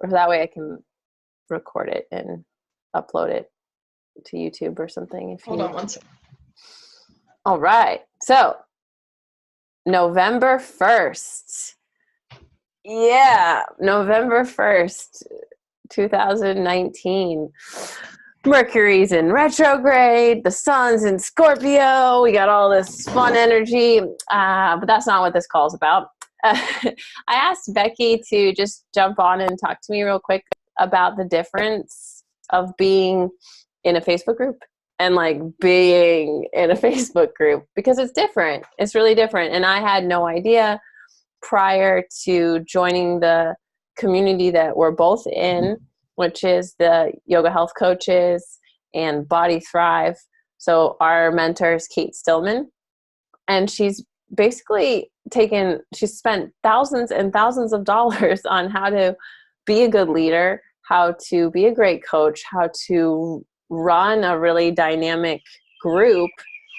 or that way I can record it and upload it to YouTube or something. If Hold you on one second. All right. So November 1st. Yeah, November 1st, 2019. Mercury's in retrograde, the sun's in Scorpio, we got all this fun energy, but that's not what this call's about. I asked Becky to just jump on and talk to me real quick about the difference of being in a Facebook group and like being in a Facebook group, because it's different. It's really different. And I had no idea prior to joining the community that we're both in, which is the Yoga Health Coaches and Body Thrive. So our mentor is Kate Stillman, and she's basically she's spent thousands and thousands of dollars on how to be a good leader, how to be a great coach, how to run a really dynamic group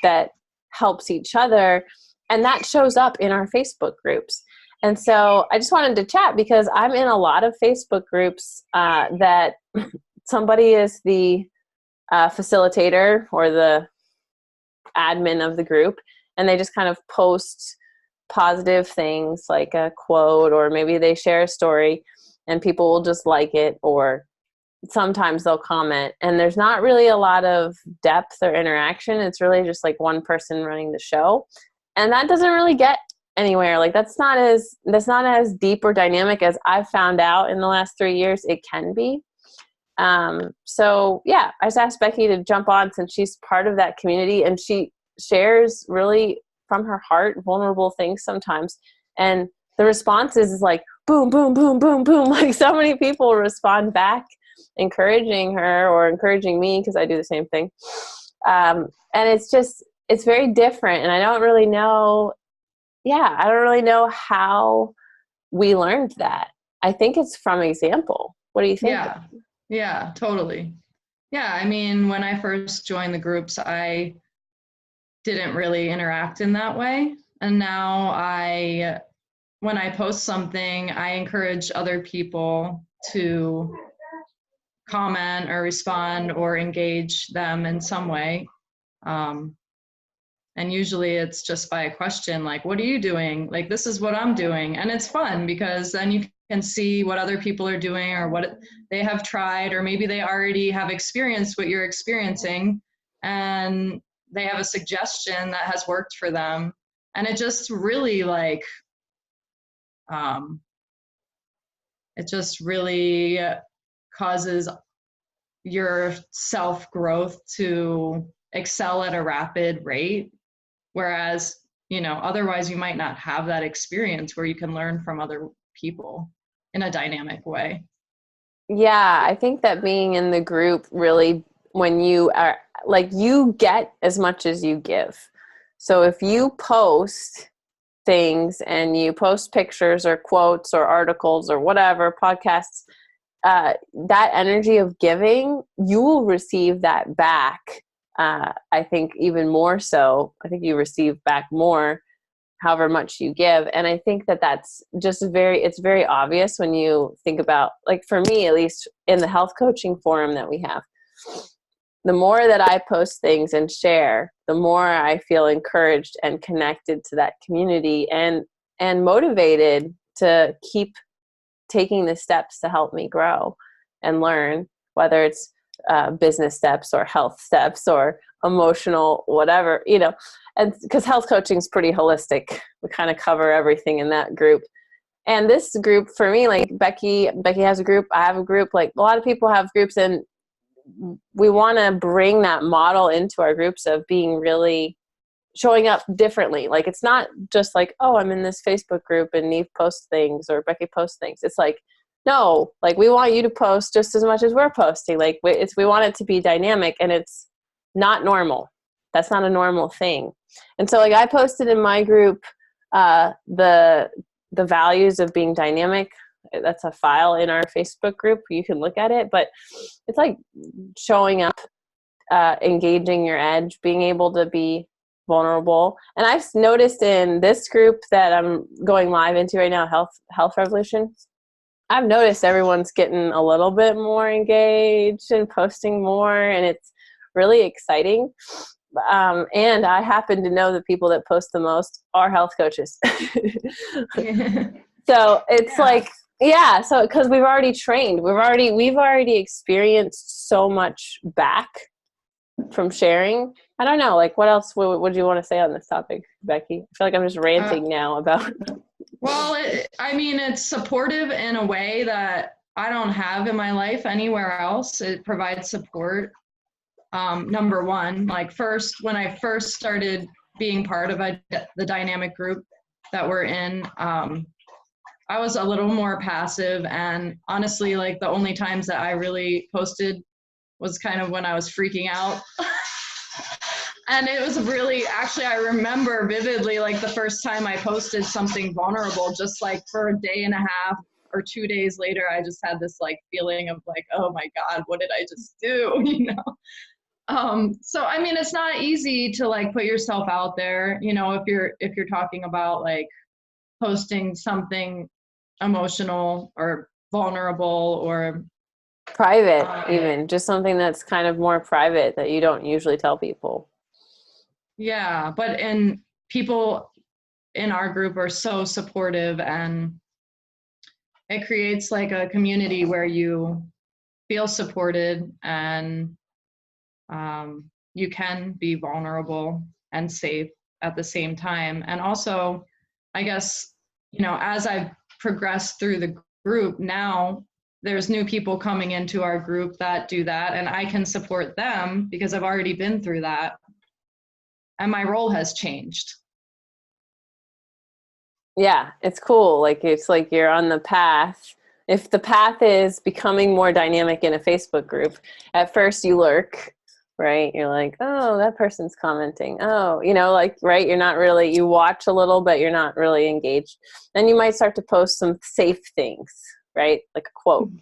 that helps each other. And that shows up in our Facebook groups. And so I just wanted to chat because I'm in a lot of Facebook groups that somebody is the facilitator or the admin of the group, and they just kind of post positive things like a quote, or maybe they share a story and people will just like it, or sometimes they'll comment, and there's not really a lot of depth or interaction. It's really just like one person running the show, and that doesn't really get anywhere. Like that's not as deep or dynamic as I've found out in the last 3 years it can be. So yeah, I just asked Becky to jump on since she's part of that community, and she shares really from her heart vulnerable things sometimes, and the response is like boom, boom, boom, boom, boom. Like so many people respond back encouraging her or encouraging me, because I do the same thing. And it's very different, and I don't really know how we learned that. I think it's from example. What do you think? Yeah, totally. Yeah, I mean, when I first joined the groups, I didn't really interact in that way. And now when I post something, I encourage other people to comment or respond or engage them in some way. And usually it's just by a question like, what are you doing? Like, this is what I'm doing. And it's fun because then you can see what other people are doing or what they have tried, or maybe they already have experienced what you're experiencing and they have a suggestion that has worked for them. And it just really it just really causes your self-growth to excel at a rapid rate. Whereas, otherwise you might not have that experience where you can learn from other people in a dynamic way. Yeah, I think that being in the group really, when you are like, you get as much as you give. So if you post things and you post pictures or quotes or articles or whatever, podcasts, that energy of giving, you will receive that back. I think even more so. I think you receive back more however much you give. And I think that that's just it's very obvious when you think about, like for me, at least in the health coaching forum that we have, the more that I post things and share, the more I feel encouraged and connected to that community and motivated to keep taking the steps to help me grow and learn, whether it's business steps or health steps or emotional, whatever, and because health coaching is pretty holistic. We kind of cover everything in that group. And this group for me, like Becky has a group, I have a group, like a lot of people have groups, and we want to bring that model into our groups of being really showing up differently. Like, it's not just like, oh, I'm in this Facebook group and Neve posts things or Becky posts things. It's like, no, like we want you to post just as much as we're posting. Like we want it to be dynamic, and it's not normal. That's not a normal thing. And so like I posted in my group, the values of being dynamic. That's a file in our Facebook group. You can look at it, but it's like showing up, engaging your edge, being able to be vulnerable. And I've noticed in this group that I'm going live into right now, Health Revolution, I've noticed everyone's getting a little bit more engaged and posting more, and it's really exciting. And I happen to know the people that post the most are health coaches. So it's Yeah. like, yeah, so because we've already trained, we've already experienced so much back from sharing. I don't know, like what else would you want to say on this topic, Becky? I feel like I'm just ranting now about. Well, I mean, it's supportive in a way that I don't have in my life anywhere else. It provides support. Number one, like when I first started being part of the dynamic group that we're in, I was a little more passive, and honestly, like the only times that I really posted was kind of when I was freaking out. And it was really, actually, I remember vividly, like the first time I posted something vulnerable, just like for a day and a half or 2 days later, I just had this like feeling of like, oh my God, what did I just do? You know? So, I mean, it's not easy to like put yourself out there, you know, if you're talking about like posting something emotional or vulnerable or Private, even just something that's kind of more private that you don't usually tell people. yeah, but people in our group are so supportive, and it creates like a community where you feel supported, and you can be vulnerable and safe at the same time. And also, I guess, you know, as I've progressed through the group, now there's new people coming into our group that do that, and I can support them because I've already been through that, and my role has changed. Yeah, it's cool. Like it's like you're on the path. If the path is becoming more dynamic in a Facebook group, at first you lurk, right? You're like, oh, that person's commenting. Oh, you know, like, right? You're not really, you watch a little, but you're not really engaged. Then you might start to post some safe things, right? Like a quote.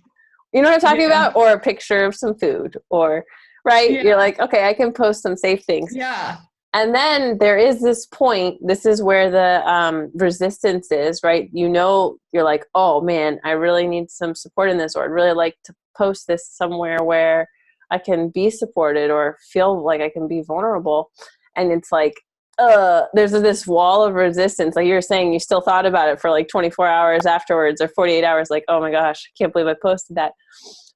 You know what I'm talking Yeah. about? Or a picture of some food, or, right? Yeah. You're like, okay, I can post some safe things. Yeah. And then there is this point, this is where the resistance is, right? You know, you're like, oh man, I really need some support in this, or I'd really like to post this somewhere where I can be supported or feel like I can be vulnerable. And it's like, there's this wall of resistance. Like you were saying, you still thought about it for like 24 hours afterwards or 48 hours, like, oh my gosh, I can't believe I posted that.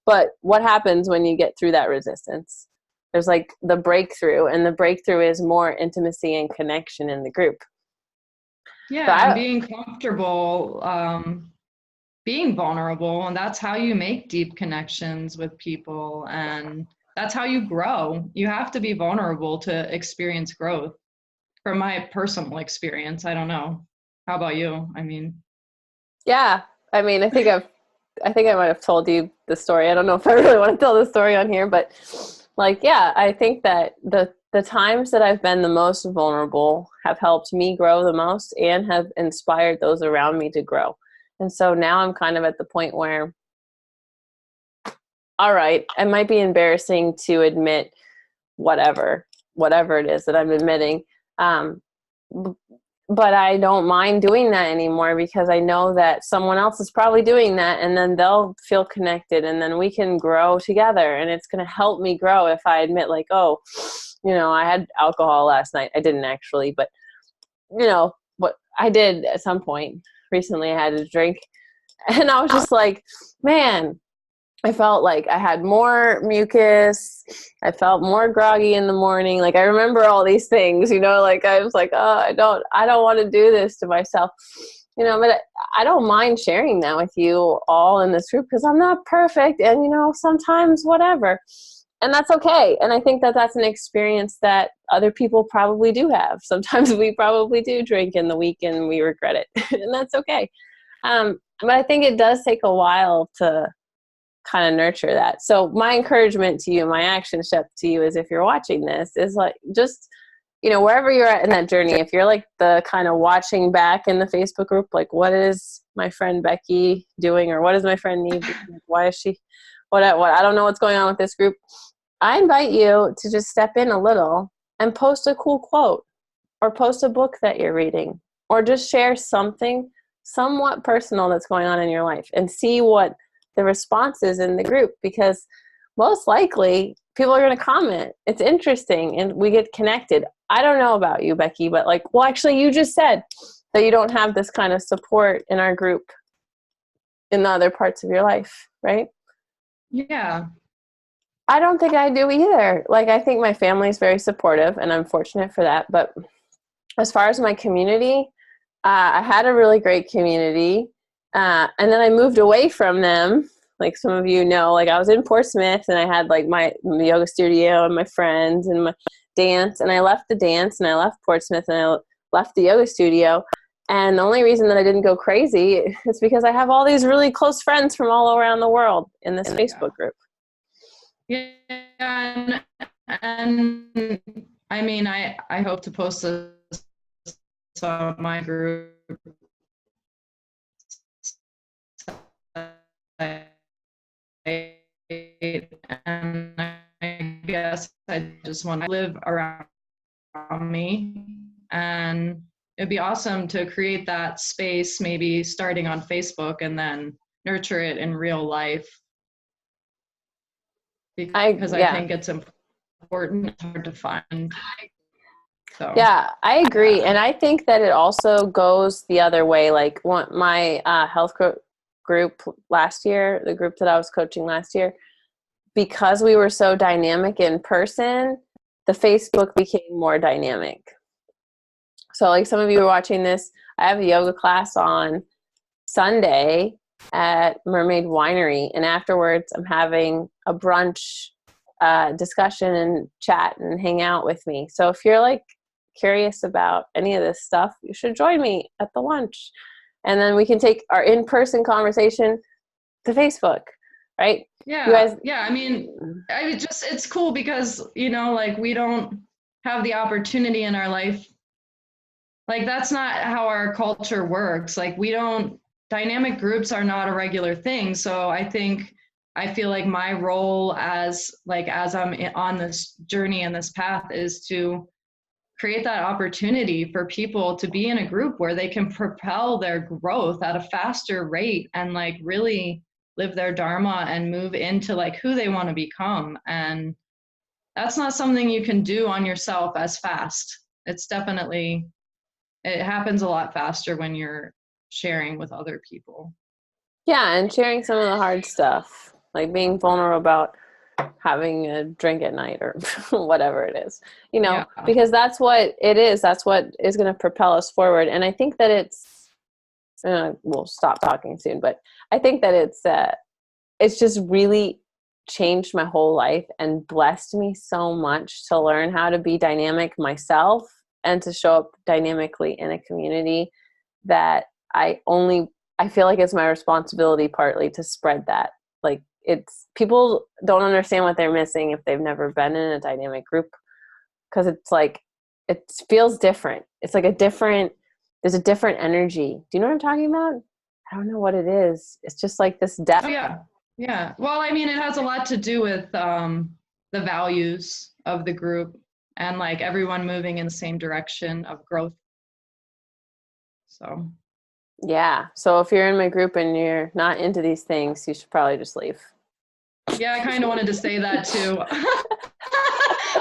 But what happens when you get through that resistance? There's like the breakthrough, and the breakthrough is more intimacy and connection in the group. Yeah, and being comfortable, being vulnerable, and that's how you make deep connections with people, and that's how you grow. You have to be vulnerable to experience growth. From my personal experience, I don't know. How about you? I mean, yeah, I mean, I think I might have told you the story. I don't know if I really want to tell the story on here, but like, yeah, I think that the times that I've been the most vulnerable have helped me grow the most and have inspired those around me to grow. And so now I'm kind of at the point where, all right, it might be embarrassing to admit whatever it is that I'm admitting. Um, but I don't mind doing that anymore because I know that someone else is probably doing that, and then they'll feel connected, and then we can grow together, and it's going to help me grow if I admit like, oh, you know, I had alcohol last night. I didn't actually, but you know, what I did at some point recently, I had a drink, and I was just like, man, I felt like I had more mucus. I felt more groggy in the morning. Like I remember all these things, you know, like I was like, oh, I don't want to do this to myself, you know, but I don't mind sharing that with you all in this group because I'm not perfect. And, you know, sometimes whatever, and that's okay. And I think that that's an experience that other people probably do have. Sometimes we probably do drink in the week and we regret it and that's okay. But I think it does take a while to kind of nurture that. So my encouragement to you, my action step to you is, if you're watching this, is like, just, you know, wherever you're at in that journey, if you're like the kind of watching back in the Facebook group, like, what is my friend Becky doing? Or what does my friend need? Why is she, what, I don't know what's going on with this group. I invite you to just step in a little and post a cool quote, or post a book that you're reading, or just share something somewhat personal that's going on in your life and see what the response is in the group, because most likely people are going to comment. It's interesting and we get connected. I don't know about you, Becky, but like, well, actually you just said that you don't have this kind of support in our group in the other parts of your life, right? Yeah. I don't think I do either. Like, I think my family is very supportive and I'm fortunate for that. But as far as my community, I had a really great community. And then I moved away from them. Like some of you know, like I was in Portsmouth and I had like my yoga studio and my friends and my dance. And I left the dance and I left Portsmouth and I left the yoga studio. And the only reason that I didn't go crazy is because I have all these really close friends from all around the world in this Facebook group. Yeah, and I mean, I hope to post this on my group. And I guess I just want to live around me, and it'd be awesome to create that space, maybe starting on Facebook and then nurture it in real life. Because I think it's important, it's hard to find. So. Yeah, I agree. And I think that it also goes the other way. Like my health group last year, the group that I was coaching last year, because we were so dynamic in person, the Facebook became more dynamic. So like some of you are watching this, I have a yoga class on Sunday at Mermaid Winery, and afterwards I'm having a brunch discussion and chat and hang out with me. So if you're like curious about any of this stuff, you should join me at the lunch, and then we can take our in-person conversation to Facebook, right? Yeah. You guys, yeah. I mean, it's cool because, you know, like we don't have the opportunity in our life. Like that's not how our culture works. Like dynamic groups are not a regular thing. So I feel like my role as I'm on this journey and this path is to create that opportunity for people to be in a group where they can propel their growth at a faster rate and like really live their dharma and move into like who they want to become. And that's not something you can do on yourself as fast. It happens a lot faster when you're sharing with other people. Yeah, and sharing some of the hard stuff, like being vulnerable about having a drink at night or whatever it is, you know, because that's what it is. That's what is going to propel us forward. And I think that we'll stop talking soon, but I think that it's just really changed my whole life and blessed me so much to learn how to be dynamic myself and to show up dynamically in a community that I feel like it's my responsibility partly to spread that. Like people don't understand what they're missing if they've never been in a dynamic group, because it's like, it feels different. It's like there's a different energy. Do you know what I'm talking about? I don't know what it is. It's just like this depth. Oh, yeah. Yeah. Well, I mean, it has a lot to do with the values of the group and like everyone moving in the same direction of growth. So. Yeah. So if you're in my group and you're not into these things, you should probably just leave. Yeah, I kind of wanted to say that too.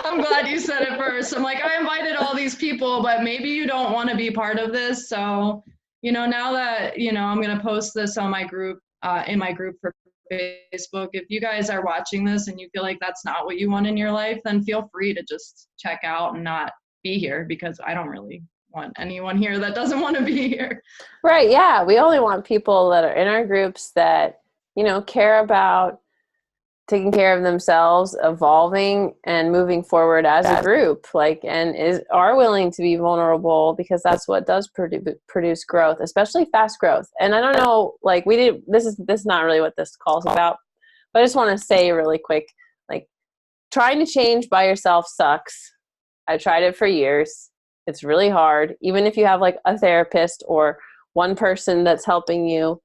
I'm glad you said it first. I'm like, I invited all these people, but maybe you don't want to be part of this. So, you know, now that, you know, I'm going to post this on my group, in my group for Facebook. If you guys are watching this and you feel like that's not what you want in your life, then feel free to just check out and not be here, because I don't really want anyone here that doesn't want to be here. Right. Yeah. We only want people that are in our groups that, you know, care about taking care of themselves, evolving and moving forward as a group, like, and are willing to be vulnerable, because that's what does produce growth, especially fast growth. And I don't know, like this is not really what this call's about, but I just want to say really quick, like, trying to change by yourself sucks. I tried it for years. It's really hard. Even if you have like a therapist or one person that's helping you,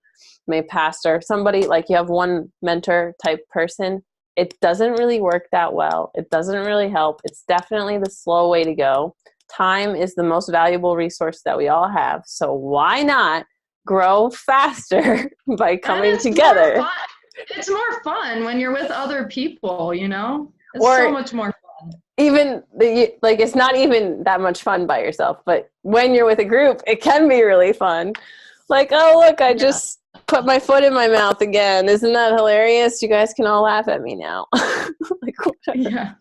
maybe pastor, somebody, like you have one mentor type person, it doesn't really work that well. It doesn't really help. It's definitely the slow way to go. Time is the most valuable resource that we all have. So why not grow faster by coming and together. it's more fun when you're with other people, you know? It's Or so much more fun. even like it's not even that much fun by yourself, but when you're with a group, it can be really fun. Like, oh look, I just put my foot in my mouth again. Isn't that hilarious? You guys can all laugh at me now. Like, yeah.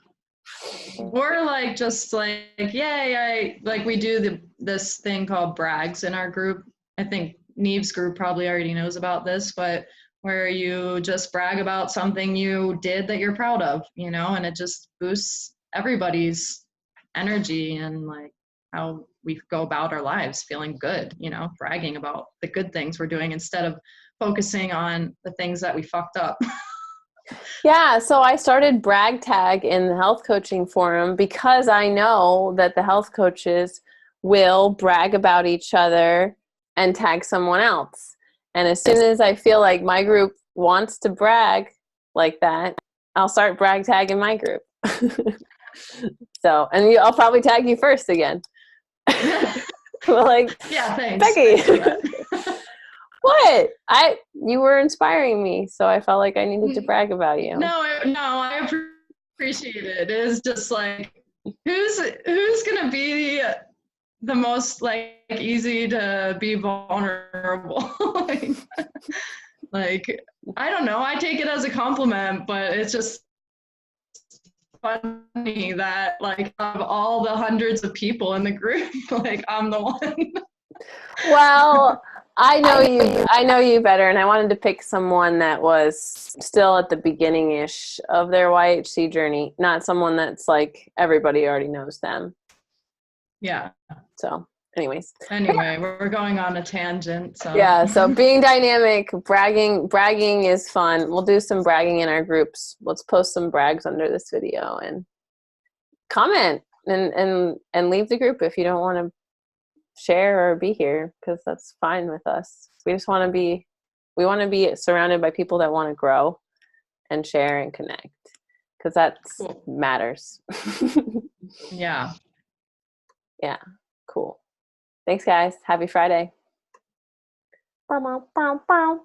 We're like just like, yay, like we do this thing called brags in our group. I think Neve's group probably already knows about this, but where you just brag about something you did that you're proud of, you know, and it just boosts everybody's energy and like how we go about our lives feeling good, you know, bragging about the good things we're doing instead of focusing on the things that we fucked up. Yeah, so I started Brag Tag in the health coaching forum because I know that the health coaches will brag about each other and tag someone else. And as soon as I feel like my group wants to brag like that, I'll start brag tagging my group. So, and I'll probably tag you first again. Like, yeah, thanks. Becky. Thanks What? You were inspiring me, so I felt like I needed to brag about you. No, I appreciate it. It is just like who's gonna be the most like easy to be vulnerable? like I don't know. I take it as a compliment, but it's just funny that like of all the hundreds of people in the group, like I'm the one. Well, I know you better, and I wanted to pick someone that was still at the beginning-ish of their YHC journey, not someone that's like everybody already knows them. Yeah. So, anyways. Anyway, we're going on a tangent. So Yeah, so being dynamic, bragging is fun. We'll do some bragging in our groups. Let's post some brags under this video and comment and leave the group if you don't want to share or be here, because that's fine with us. We want to be surrounded by people that want to grow and share and connect, because that matters. yeah. Cool. Thanks guys. Happy Friday. Bow, bow, bow, bow.